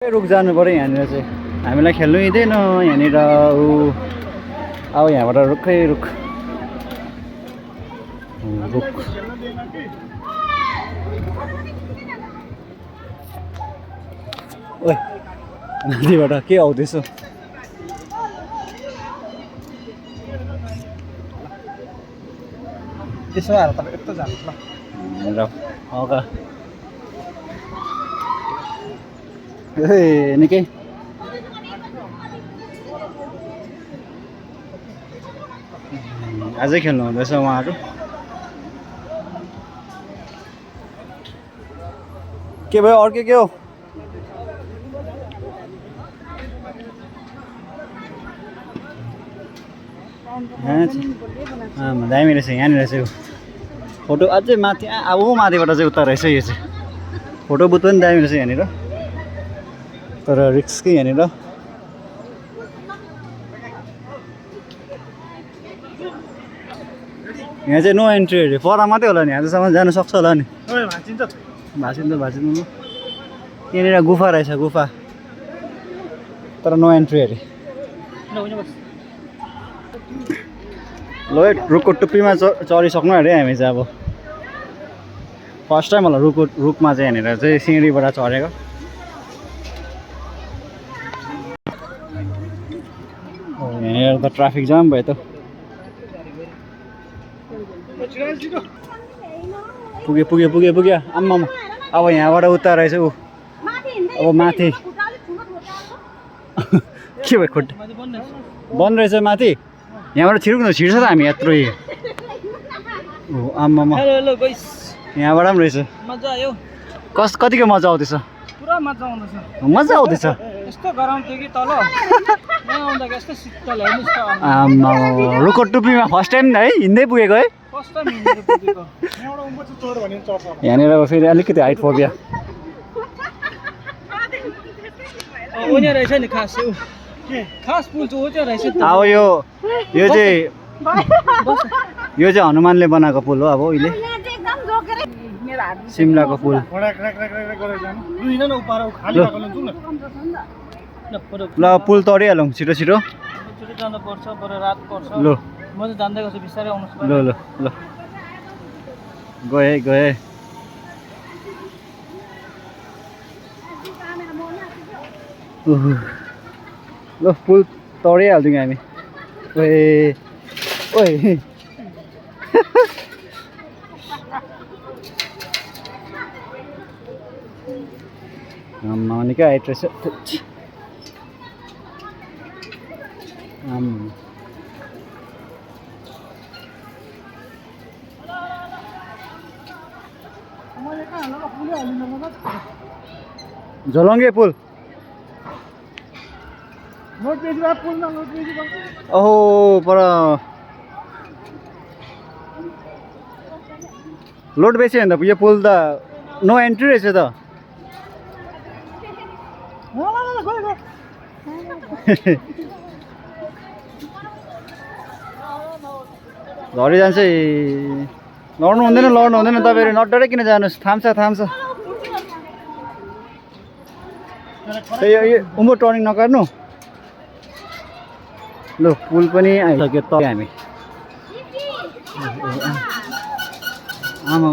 रुख जानु पर्यो यहाँनिर चाहिँ हामीलाई खेल्नु दिँदैन यहाँनिर अब यहाँबाट रुखै रुख ओइ नदीबाट के आउँदैछ त्यसो भएर तपाईँ यस्तो जानुहोस् ल हौका ए निकै अझै खेल्नु हुँदैछ उहाँहरू के भयो अर्कै के हो दामी रहेछ यहाँनिर चाहिँ फोटो अझै माथि अब माथिबाट चाहिँ उता रहेछ यो चाहिँ फोटो बुथ पनि दामी रहेछ यहाँनिर तर रिस्क के यहाँनिर यहाँ चाहिँ नो एन्ट्री अरे पर मात्रै होला नि यहाँसम्म जानु सक्छ होला नि भाँचिन्छ यहाँनिर गुफा रहेछ गुफा तर नो एन्ट्री अरे ल रुखको टुप्पीमा चढिसक्नु अरे हामी चाहिँ अब फर्स्ट टाइम होला रुखमा चाहिँ यहाँनिर चाहिँ सिँढीबाट चढेको यहाँनिर त ट्राफिक जाम भयो त पुग्यो आम्मा अब यहाँबाट उता रहेछ ऊ अब माथि के भयो खुट्टा बन्द रहेछ माथि यहाँबाट छिर्छ त हामी यत्रो आम्मा यहाँबाट पनि रहेछ मजा आयो कतिको मजा आउँदैछ पुरा मजा आउँदैछ मजा आउँदैछ यस्तो गरम थियो कि तल यहाँ आउँदा यस्तो शीतल हेर्नुहोस् त आम्मा रुखको टुप्पीमा फर्स्ट टाइम है हिँड्दै पुगेको है फर्स्ट टाइम हिँडेर पुगेको यहाँबाट उम्बोच चोर भने चढ्छ यहाँनिर फेरि अलिकति हाइट फोबिया ओने रहेछ नि खास खास पुल चाहिँ हो त्यो रहेछ त अब यो चाहिँ हनुमानले बनाएको पुल हो अब उहिले सिमलाको पुल ल पुल तरिहालौँ छिटो जानुपर्छ बरु रात पर्छ ल म चाहिँ जान्दै गर्छु बिस्तारै आउनुहोस् ल ल ल गए ल पुल तरिहाल्छौँ हामी ओए निकै हाइट रहेछ झोलङ्गे पुल ओहो पर लोड बेच्यो भने त यो पुल त नो एन्ट्री रहेछ त झरी जान्छ लड्नु हुँदैन तपाईँहरू नडरै किन जानुहोस् थाम्छ यो उँभो टर्निङ नकार्नु ल पुल पनि आइसक्यो त हामी आमा